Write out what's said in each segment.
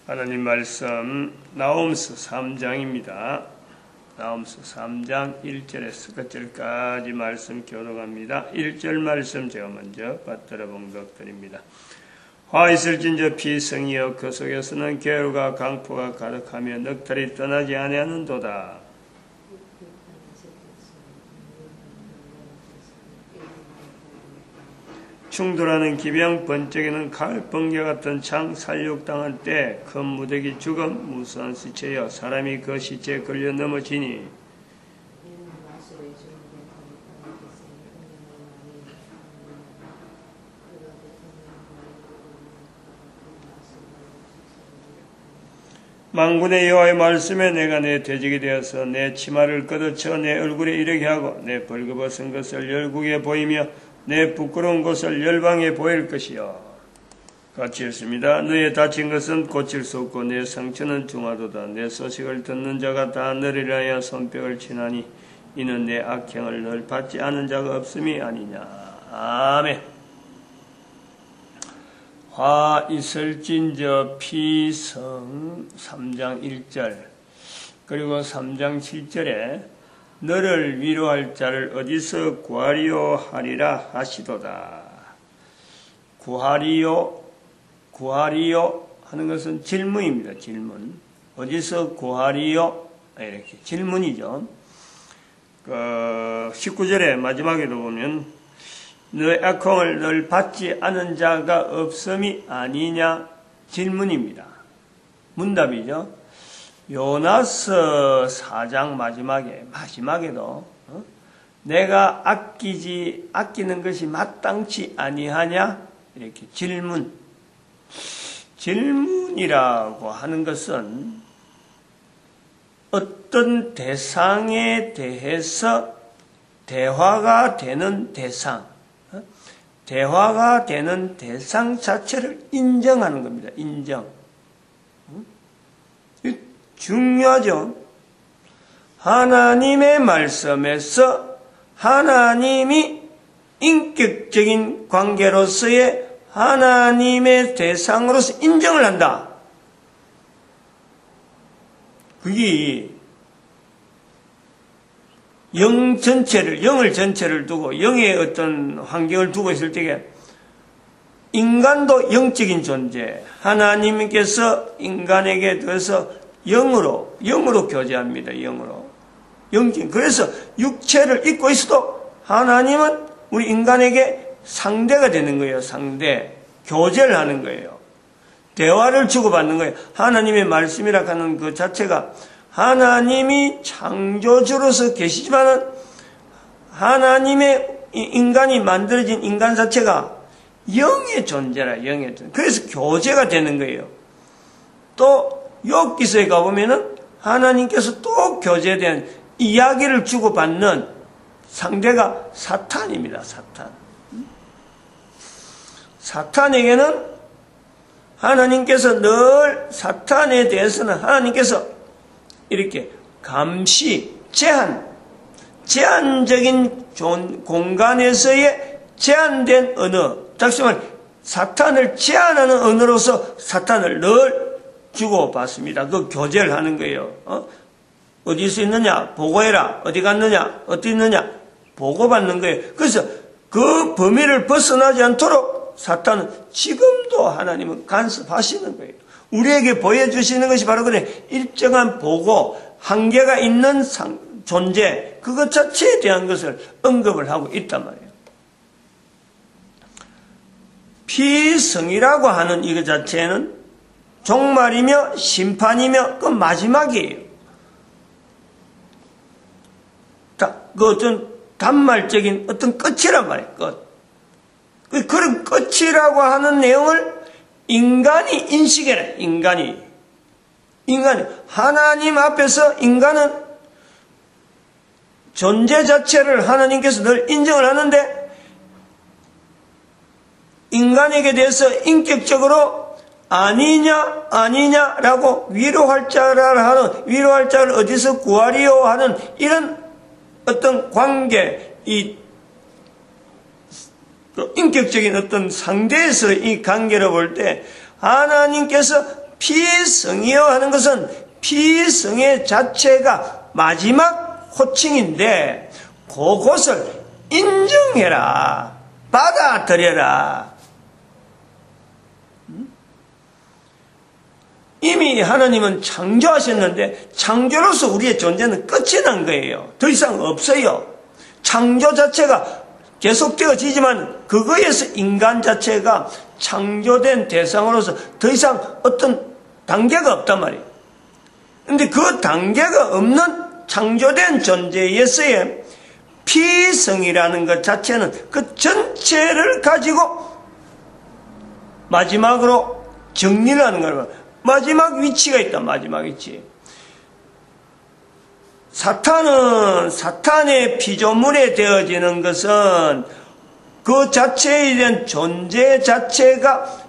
하나님 말씀 나홈서 3장입니다. 나홈서 3장 1절에서 끝절까지 말씀 교독합니다. 1절 말씀 제가 먼저 받들어 봉독드립니다. 화 있을진저 피성이여 그 속에서는 괴로가 강포가 가득하며 넉달이 떠나지 아니하는도다. 충돌하는 기병 번쩍이는 가을 번개 같은 창 살육당할 때 큰 무더기 죽음 무수한 시체여 사람이 그 시체에 걸려 넘어지니 만군의 여호와의 말씀에 내가 내 돼지가 되어서 내 치마를 걷어쳐 내 얼굴에 이르게 하고 내 벌거벗은 것을 열국에 보이며 내 부끄러운 것을 열방에 보일 것이요. 같이 읽습니다. 너의 다친 것은 고칠 수 없고 내 상처는 중하도다. 내 소식을 듣는 자가 다 너를 위하여 손뼉을 치나니 이는 내 악행을 널 받지 않은 자가 없음이 아니냐. 아멘. 화 있을진저 피성 3장 1절 그리고 3장 7절에 너를 위로할 자를 어디서 구하리요 하리라 하시도다. 구하리요 하는 것은 질문입니다. 질문. 어디서 구하리요? 이렇게 질문이죠. 19절에 마지막에도 보면 너의 악행을 널 받지 않은 자가 없음이 아니냐? 질문입니다. 문답이죠. 요나서 4장 마지막에도 내가 아끼는 것이 마땅치 아니하냐? 이렇게 질문이라고 하는 것은 어떤 대상에 대해서 대화가 되는 대상 자체를 인정하는 겁니다. 인정. 중요하죠. 하나님의 말씀에서 하나님이 인격적인 관계로서의 하나님의 대상으로서 인정을 한다. 그게 영을 전체를 두고 영의 어떤 환경을 두고 있을 때에 인간도 영적인 존재, 하나님께서 인간에게 대해서 영으로 교제합니다. 그래서 육체를 입고 있어도 하나님은 우리 인간에게 상대가 되는 거예요. 교제를 하는 거예요. 대화를 주고받는 거예요. 하나님의 말씀이라 하는 그 자체가 하나님이 창조주로서 계시지만은 하나님의 인간이 만들어진 인간 자체가 영의 존재라. 그래서 교제가 되는 거예요. 또 욥기서에 가보면은 하나님께서 또 교제에 대한 이야기를 주고받는 상대가 사탄입니다. 사탄에게는 하나님께서 늘 사탄에 대해서는 하나님께서 이렇게 감시, 제한적인 공간에서의 제한된 언어, 다시 말해 사탄을 제한하는 언어로서 사탄을 늘 주고받습니다. 그 교제를 하는 거예요. 어디서 있느냐? 보고해라. 어디 갔느냐? 어디 있느냐? 보고받는 거예요. 그래서 그 범위를 벗어나지 않도록 사탄은 지금도 하나님은 간섭하시는 거예요. 우리에게 보여주시는 것이 바로 그래. 일정한 보고, 한계가 있는 존재, 그것 자체에 대한 것을 언급을 하고 있단 말이에요. 피성이라고 하는 이것 자체는 종말이며 심판이며 그 마지막이에요. 그 어떤 단말적인 어떤 끝이란 말이에요. 끝. 그런 끝이라고 하는 내용을 인간이 인식해라. 인간이 하나님 앞에서 인간은 존재 자체를 하나님께서 늘 인정을 하는데 인간에게 대해서 인격적으로 아니냐라고 위로할 자를 어디서 구하리요 하는 이런 어떤 관계, 인격적인 어떤 상대에서 이 관계를 볼 때 하나님께서 피성이여 하는 것은 피성의 자체가 마지막 호칭인데 그것을 인정해라, 받아들여라. 이미 하나님은 창조하셨는데 창조로서 우리의 존재는 끝이 난 거예요. 더 이상 없어요. 창조 자체가 계속되어지지만 그거에서 인간 자체가 창조된 대상으로서 더 이상 어떤 단계가 없단 말이에요. 근데 그 단계가 없는 창조된 존재에서의 피성이라는 것 자체는 그 전체를 가지고 마지막으로 정리를 하는 거예요. 마지막 위치가 있다. 마지막 위치. 사탄의 피조물에 되어지는 것은 그 자체에 대한 존재 자체가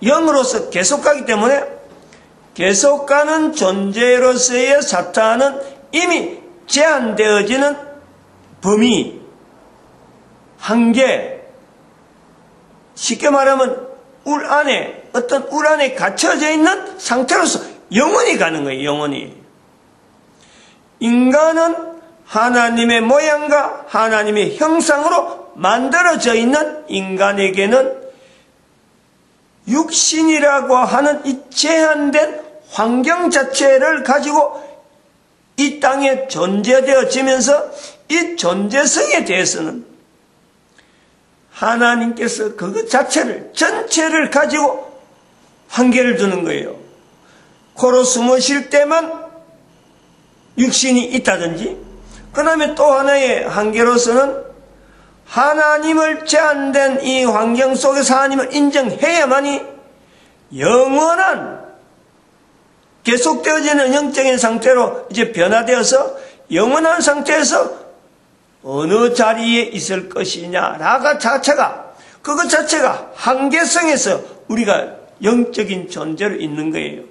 영으로서 계속 가기 때문에 계속 가는 존재로서의 사탄은 이미 제한되어지는 범위, 한계, 쉽게 말하면 어떤 울 안에 갇혀져 있는 상태로서 영원히 가는 거예요. 영원히. 인간은 하나님의 모양과 하나님의 형상으로 만들어져 있는 인간에게는 육신이라고 하는 이 제한된 환경 자체를 가지고 이 땅에 존재되어지면서 이 존재성에 대해서는 하나님께서 그것 자체를 전체를 가지고 한계를 두는 거예요. 코로 숨을 쉴 때만 육신이 있다든지, 그 다음에 또 하나의 한계로서는 하나님을 제한된 이 환경 속에서 하나님을 인정해야만이 영원한 계속되어지는 영적인 상태로 이제 변화되어서 영원한 상태에서 어느 자리에 있을 것이냐라가 자체가 그것 자체가 한계성에서 우리가 영적인 존재로 있는 거예요.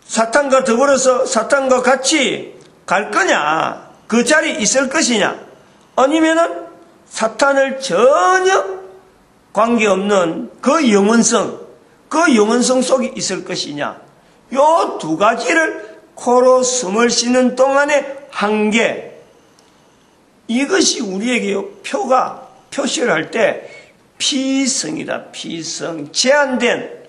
사탄과 더불어서 사탄과 같이 갈 거냐, 그 자리에 있을 것이냐, 아니면은 사탄을 전혀 관계없는 그 영원성 속에 있을 것이냐, 요 두 가지를 코로 숨을 쉬는 동안의 한계, 이것이 우리에게 표시를 할 때 피성이다. 피성, 제한된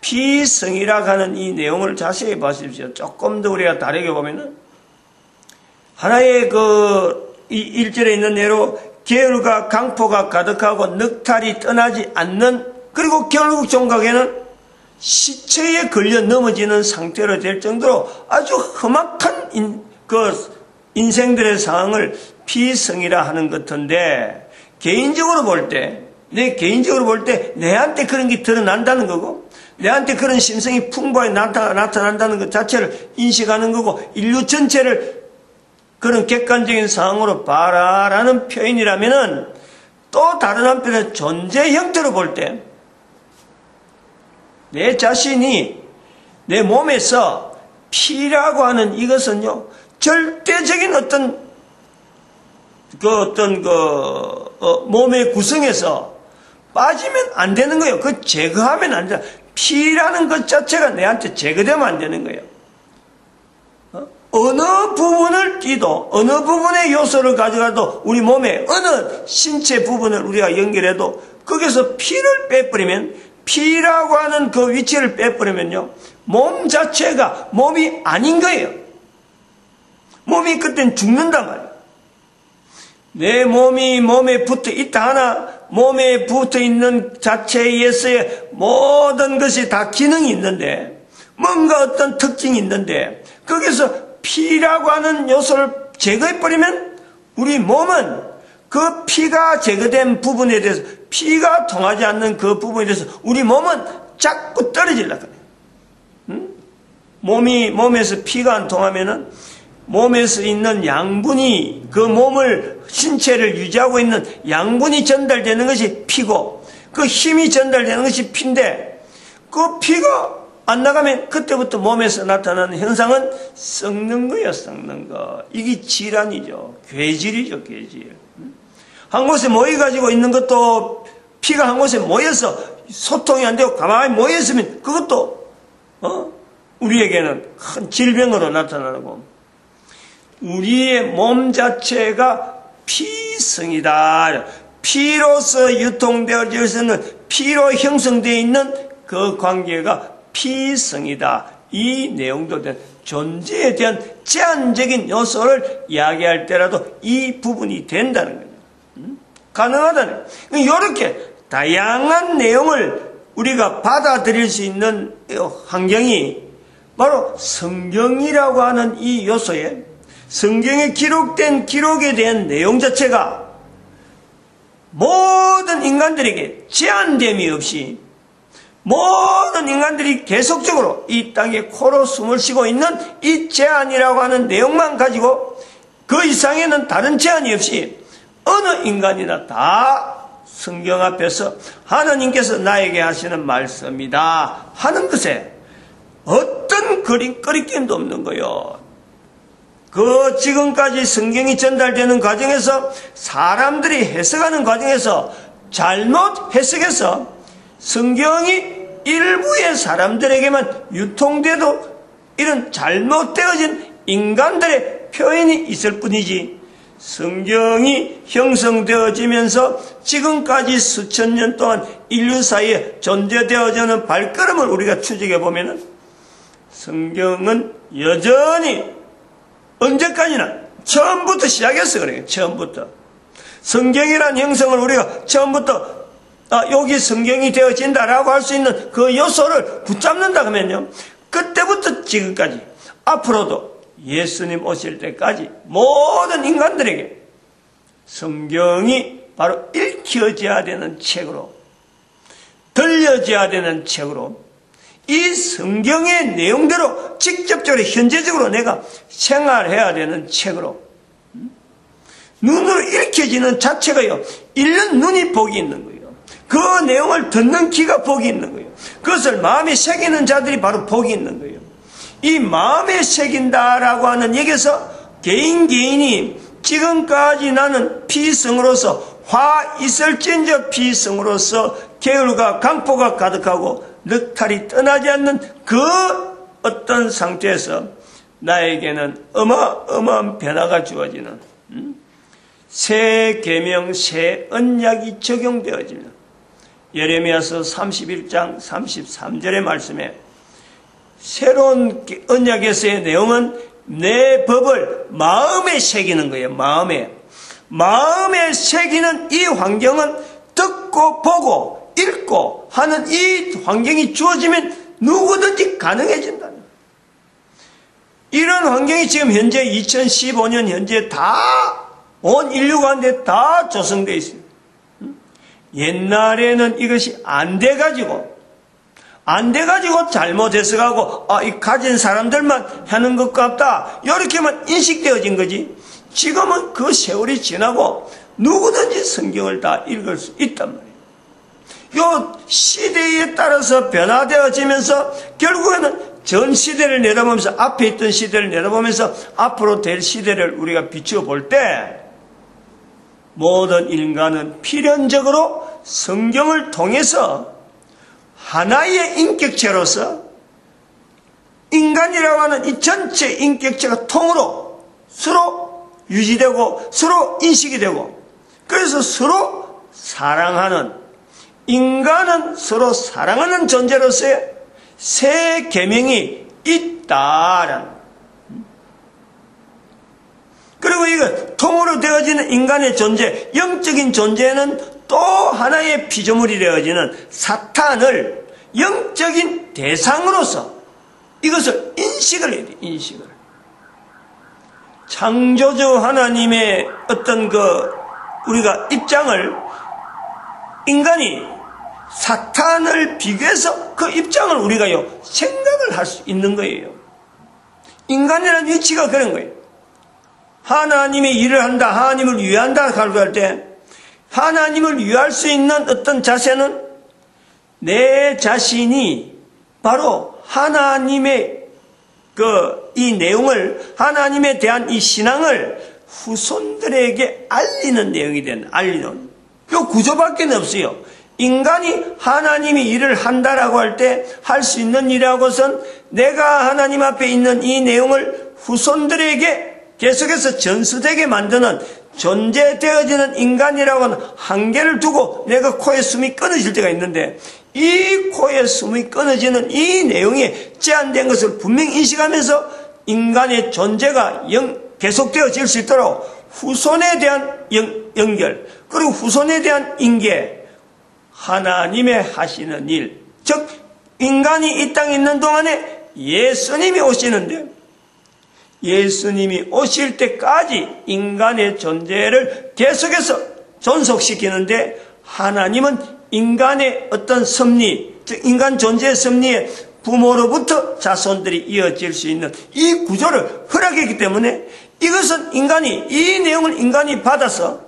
피성이라고 하는 이 내용을 자세히 보십시오. 조금 더 우리가 다르게 보면은 하나의 이 1절에 있는 대로 계율과 강포가 가득하고 늑탈이 떠나지 않는, 그리고 결국 종각에는 시체에 걸려 넘어지는 상태로 될 정도로 아주 험악한 인생들의 상황을 피성이라 하는 것 같은데, 개인적으로 볼 때 내한테 그런 게 드러난다는 거고, 내한테 그런 심성이 풍부하게 나타난다는 것 자체를 인식하는 거고, 인류 전체를 그런 객관적인 상황으로 봐라라는 표현이라면은, 또 다른 한편에 존재 형태로 볼 때 내 자신이 내 몸에서 피라고 하는 이것은요, 절대적인 몸의 구성에서 빠지면 안 되는 거예요. 그 제거하면 안 돼. 피라는 것 자체가 내한테 제거되면 안 되는 거예요. 어느 부분을 띄도, 어느 부분의 요소를 가져가도, 우리 몸의 어느 신체 부분을 우리가 연결해도 거기서 피를 빼버리면, 피라고 하는 그 위치를 빼버리면요, 몸 자체가 몸이 아닌 거예요. 몸이 그땐 죽는단 말이에요. 내 몸에 붙어 있다 하나, 몸에 붙어 있는 자체에서의 모든 것이 다 기능이 있는데, 뭔가 어떤 특징이 있는데, 거기서 피라고 하는 요소를 제거해버리면 우리 몸은 그 피가 제거된 부분에 대해서, 피가 통하지 않는 그 부분에 대해서 우리 몸은 자꾸 떨어지려고 그래요. 몸에서 피가 안 통하면은 몸에서 있는 양분이, 그 몸을, 신체를 유지하고 있는 양분이 전달되는 것이 피고, 그 힘이 전달되는 것이 피인데, 그 피가 안 나가면 그때부터 몸에서 나타나는 현상은 썩는 거예요. 썩는 거. 이게 질환이죠. 괴질이죠. 괴질. 한 곳에 모여가지고 있는 것도, 피가 한 곳에 모여서 소통이 안 되고 가만히 모여있으면 그것도 우리에게는 큰 질병으로 나타나고, 우리의 몸 자체가 피성이다. 피로서 유통되어져서는 피로 형성되어 있는 그 관계가 피성이다. 이 내용도 존재에 대한 제한적인 요소를 이야기할 때라도 이 부분이 된다는 거예요. 가능하다는 거예요. 이렇게 다양한 내용을 우리가 받아들일 수 있는 환경이 바로 성경이라고 하는 이 요소에, 성경에 기록된 기록에 대한 내용 자체가 모든 인간들에게 제한됨이 없이 모든 인간들이 계속적으로 이 땅에 코로 숨을 쉬고 있는 이 제한이라고 하는 내용만 가지고 그 이상에는 다른 제한이 없이 어느 인간이나 다 성경 앞에서 하나님께서 나에게 하시는 말씀이다 하는 것에 어떤 거리낌도 없는 거요. 그 지금까지 성경이 전달되는 과정에서 사람들이 해석하는 과정에서 잘못 해석해서 성경이 일부의 사람들에게만 유통돼도 이런 잘못되어진 인간들의 표현이 있을 뿐이지, 성경이 형성되어지면서 지금까지 수천 년 동안 인류 사이에 존재되어지는 발걸음을 우리가 추적해 보면은 성경은 여전히 언제까지나 처음부터 시작했어. 그래요. 처음부터 성경이라는 형성을 우리가 처음부터 여기 성경이 되어진다라고 할 수 있는 그 요소를 붙잡는다 그러면요, 그때부터 지금까지 앞으로도 예수님 오실 때까지 모든 인간들에게 성경이 바로 읽혀져야 되는 책으로, 들려져야 되는 책으로, 이 성경의 내용대로 직접적으로 현재적으로 내가 생활해야 되는 책으로, 눈으로 읽혀지는 자체가요, 읽는 눈이 복이 있는 거예요. 그 내용을 듣는 귀가 복이 있는 거예요. 그것을 마음에 새기는 자들이 바로 복이 있는 거예요. 이 마음에 새긴다라고 하는 얘기에서 개인이 지금까지 나는 피성으로서 화 있을진저 피성으로서 계율과 강포가 가득하고 넉탈이 떠나지 않는 그 어떤 상태에서 나에게는 어마어마한 변화가 주어지는 새 계명, 새 언약이 적용되어지는 예레미야서 31장 33절의 말씀에 새로운 언약에서의 내용은 내 법을 마음에 새기는 거예요. 마음에 새기는 이 환경은 듣고 보고 읽고 하는 이 환경이 주어지면 누구든지 가능해진다는 거예요. 이런 환경이 지금 현재 2015년 현재 다 온 인류 가운데 다 조성되어 있어요. 옛날에는 이것이 안 돼가지고 잘못해서 이 가진 사람들만 하는 것 같다, 이렇게만 인식되어진 거지. 지금은 그 세월이 지나고 누구든지 성경을 다 읽을 수 있단 말이에요. 요 시대에 따라서 변화되어지면서 결국에는 전 시대를 내다보면서, 앞에 있던 시대를 내다보면서 앞으로 될 시대를 우리가 비추어 볼 때 모든 인간은 필연적으로 성경을 통해서 하나의 인격체로서 인간이라고 하는 이 전체 인격체가 통으로 서로 유지되고 서로 인식이 되고, 그래서 서로 사랑하는, 인간은 서로 사랑하는 존재로서의 새 계명이 있다라는. 그리고 이거 통으로 되어지는 인간의 존재, 영적인 존재는 또 하나의 피조물이 되어지는 사탄을 영적인 대상으로서 이것을 인식을 해야 돼. 인식을. 창조주 하나님의 어떤 우리가 입장을, 인간이 사탄을 비교해서 그 입장을 우리가요 생각을 할 수 있는 거예요. 인간이라는 위치가 그런 거예요. 하나님의 일을 한다, 하나님을 위한다 할 때 하나님을 위할 수 있는 어떤 자세는 내 자신이 바로 하나님의 이 내용을, 하나님에 대한 이 신앙을 후손들에게 알리는 내용이 되는, 알리는 요 구조밖에 없어요. 인간이 하나님이 일을 한다라고 할 때 할 수 있는 일이라고선 내가 하나님 앞에 있는 이 내용을 후손들에게 계속해서 전수되게 만드는 존재되어지는 인간이라고는 한계를 두고 내가 코에 숨이 끊어질 때가 있는데, 이 코에 숨이 끊어지는 이 내용이 제한된 것을 분명히 인식하면서 인간의 존재가 계속되어질 수 있도록 후손에 대한 연결, 그리고 후손에 대한 인계, 하나님의 하시는 일, 즉 인간이 이 땅에 있는 동안에 예수님이 오시는데, 예수님이 오실 때까지 인간의 존재를 계속해서 존속시키는데, 하나님은 인간의 어떤 섭리, 즉 인간 존재의 섭리에 부모로부터 자손들이 이어질 수 있는 이 구조를 허락했기 때문에, 이것은 이 내용을 인간이 받아서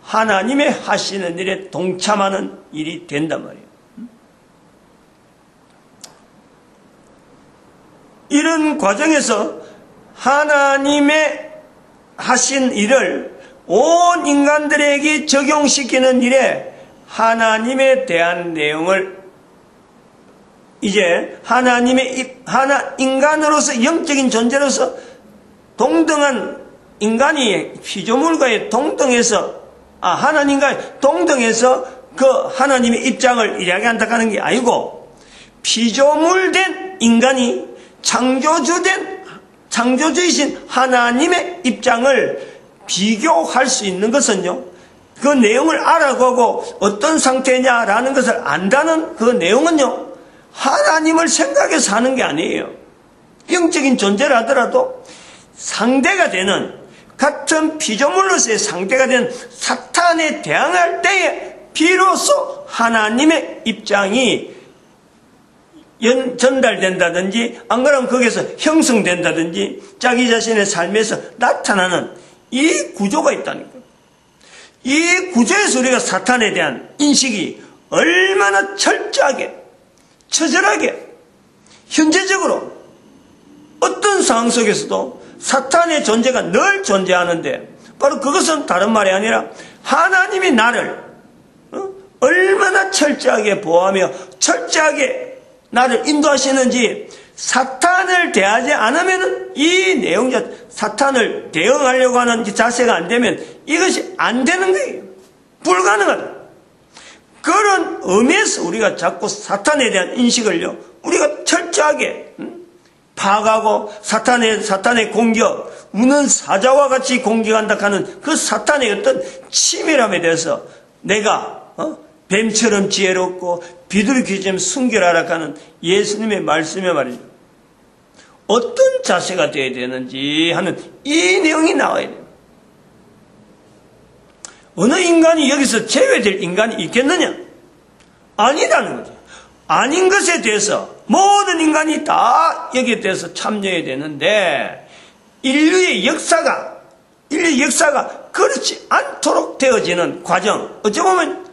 하나님의 하시는 일에 동참하는 일이 된단 말이에요. 이런 과정에서 하나님의 하신 일을 온 인간들에게 적용시키는 일에 하나님에 대한 내용을 이제 인간으로서, 영적인 존재로서 동등한 인간이 피조물과의 하나님과의 동등해서 그 하나님의 입장을 이야기한다 하는 게 아니고, 피조물된 인간이 창조주이신 하나님의 입장을 비교할 수 있는 것은요, 그 내용을 알아보고 어떤 상태냐라는 것을 안다는 그 내용은요, 하나님을 생각해서 하는 게 아니에요. 영적인 존재를 하더라도 상대가 되는, 같은 피조물로서의 상대가 되는 사탄에 대항할 때에 비로소 하나님의 입장이 전달된다든지, 안 그러면 거기에서 형성된다든지 자기 자신의 삶에서 나타나는 이 구조가 있다는 거예요. 이 구조에서 우리가 사탄에 대한 인식이 얼마나 철저하게, 처절하게, 현재적으로 어떤 상황 속에서도 사탄의 존재가 늘 존재하는데, 바로 그것은 다른 말이 아니라 하나님이 나를 얼마나 철저하게 보호하며 철저하게 나를 인도하시는지, 사탄을 대하지 않으면 이 내용 사탄을 대응하려고 하는 자세가 안 되면 이것이 안 되는 거예요. 불가능하다. 그런 의미에서 우리가 자꾸 사탄에 대한 인식을요, 우리가 철저하게 파악하고 사탄의 공격, 우는 사자와 같이 공격한다 하는 그 사탄의 어떤 치밀함에 대해서 내가 뱀처럼 지혜롭고 비둘기처럼 순결하라 하는 예수님의 말씀에 말이죠, 어떤 자세가 되어야 되는지 하는 이 내용이 나와야 돼요. 어느 인간이 여기서 제외될 인간이 있겠느냐? 아니라는 거죠. 아닌 것에 대해서 모든 인간이 다 여기에 대해서 참여해야 되는데, 인류의 역사가 그렇지 않도록 되어지는 과정, 어찌 보면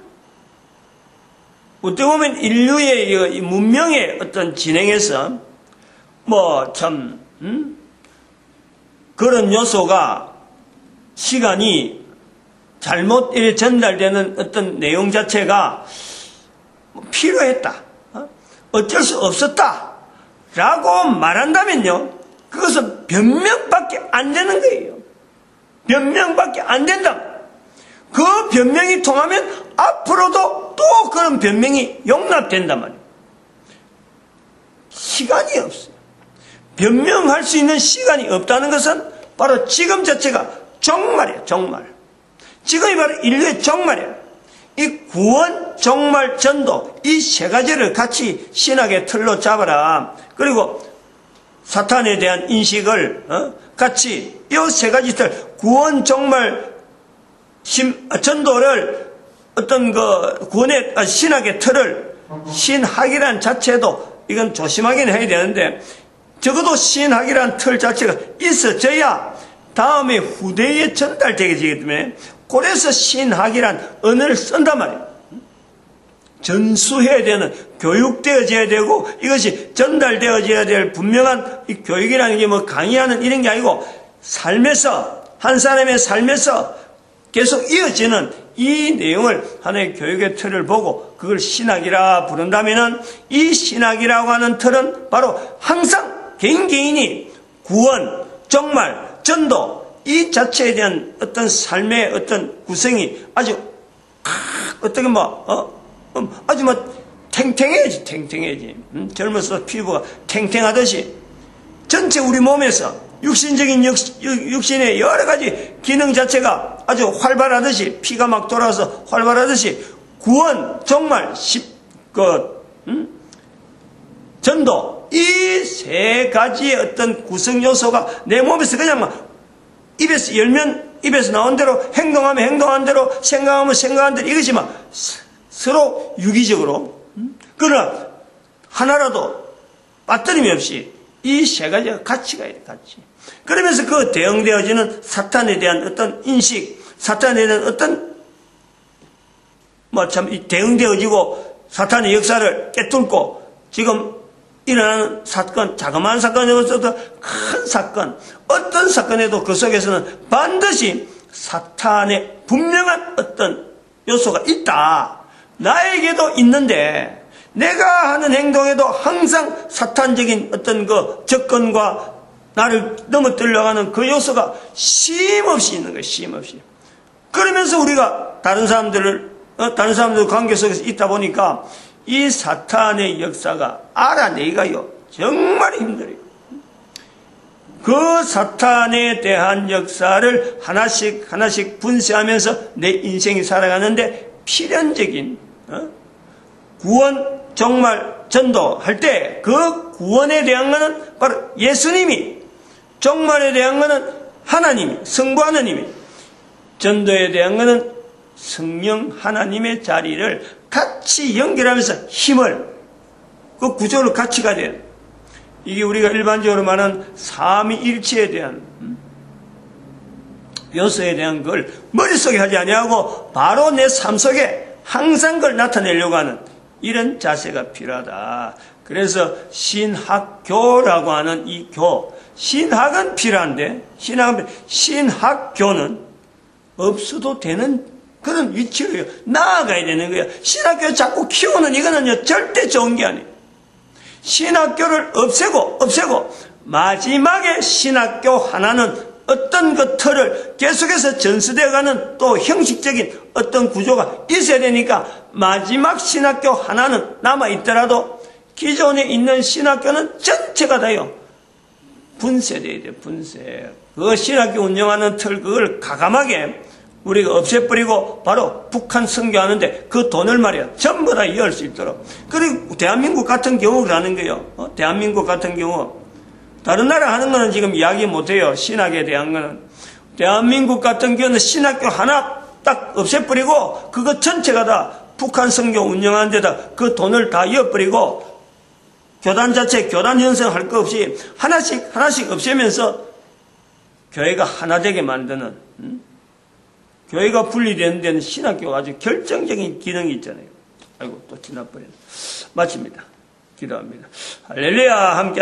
인류의 문명의 어떤 진행에서 그런 요소가, 시간이 잘못 전달되는 어떤 내용 자체가 필요했다, 어쩔 수 없었다 라고 말한다면요, 그것은 변명밖에 안 되는 거예요. 변명밖에 안 된다. 그 변명이 통하면 앞으로도 또 그런 변명이 용납된단 말이에요. 시간이 없어요. 변명할 수 있는 시간이 없다는 것은 바로 지금 자체가 종말이에요. 종말. 지금이 바로 인류의 종말이에요. 이 구원, 종말, 전도, 이 세 가지를 같이 신학의 틀로 잡아라. 그리고 사탄에 대한 인식을 같이 이 세 가지 틀, 구원, 종말, 전도를 어떤 구원의 신학의 틀을, 신학이란 자체도 이건 조심하긴 해야 되는데, 적어도 신학이란 틀 자체가 있어져야 다음에 후대에 전달되게 되기 때문에, 그래서 신학이란 언어를 쓴단 말이에요. 전수해야 되는, 교육되어져야 되고, 이것이 전달되어져야 될 분명한 이 교육이라는 게 강의하는 이런 게 아니고, 삶에서, 한 사람의 삶에서 계속 이어지는 이 내용을 하나의 교육의 틀을 보고 그걸 신학이라 부른다면은 이 신학이라고 하는 틀은 바로 항상 개인이 구원, 정말, 전도 이 자체에 대한 어떤 삶의 어떤 구성이 아주 어떻게 아주 탱탱해지. 젊어서 피부가 탱탱하듯이 전체 우리 몸에서 육신적인 육신의 여러 가지 기능 자체가 아주 활발하듯이 피가 막 돌아서 활발하듯이 구원, 정말, 전도 이 세 가지의 어떤 구성 요소가 내 몸에서 그냥 막 입에서 열면 입에서 나온 대로 행동하면 행동한 대로 생각하면 생각한 대로 이것이 막 서로 유기적으로 그러나 하나라도 빠뜨림이 없이 이 세 가지가 같이 가야 돼, 같이. 그러면서 그 대응되어지는 사탄에 대한 어떤 인식, 사탄에 대한 어떤 대응되어지고 사탄의 역사를 깨뚫고 지금 일어나는 사건, 자그마한 사건에서도 큰 사건, 어떤 사건에도 그 속에서는 반드시 사탄의 분명한 어떤 요소가 있다. 나에게도 있는데 내가 하는 행동에도 항상 사탄적인 어떤 그 접근과 나를 넘어뜨려가는 그 요소가 쉼없이 있는 거예요. 쉼없이. 그러면서 우리가 다른 사람들 관계 속에서 있다 보니까 이 사탄의 역사가 알아내기가요 정말 힘들어요. 그 사탄에 대한 역사를 하나씩 분쇄하면서 내 인생이 살아가는데 필연적인 구원, 정말, 전도할 때 그 구원에 대한 것은 바로 예수님이, 정말에 대한 것은 하나님이, 성부 하나님이, 전도에 대한 것은 성령 하나님의 자리를 같이 연결하면서 힘을, 그 구조를 같이 가야 돼요. 이게 우리가 일반적으로 말하는 삼위일체에 대한 요소에 대한 걸 머릿속에 하지 아니하고 바로 내 삶 속에 항상 그걸 나타내려고 하는 이런 자세가 필요하다. 그래서 신학교라고 하는 이 신학은 필요한데 신학교는 없어도 되는 그런 위치로 나아가야 되는 거예요. 신학교를 자꾸 키우는 이거는요 절대 좋은 게 아니에요. 신학교를 없애고 마지막에 신학교 하나는 어떤 그 틀을 계속해서 전수되어가는 또 형식적인 어떤 구조가 있어야 되니까 마지막 신학교 하나는 남아있더라도 기존에 있는 신학교는 전체가 다요 분쇄돼야 돼요. 분쇄. 그 신학교 운영하는 틀 그걸 과감하게 우리가 없애버리고 바로 북한 선교하는데 그 돈을 말이야 전부 다 이어할 수 있도록. 그리고 대한민국 같은 경우라는 거예요. 대한민국 같은 경우 다른 나라 하는 거는 지금 이야기 못해요. 신학에 대한 거는. 대한민국 같은 경우는 신학교 하나 딱 없애버리고 그거 전체가 다 북한 선교 운영하는 데다 그 돈을 다 이어버리고 교단 자체 교단 형성할 거 없이 하나씩 없애면서 교회가 하나 되게 만드는 교회가 분리되는 데는 신학교가 아주 결정적인 기능이 있잖아요. 아이고 또 지나버렸네. 마칩니다. 기도합니다. 할렐루야 함께 하시죠.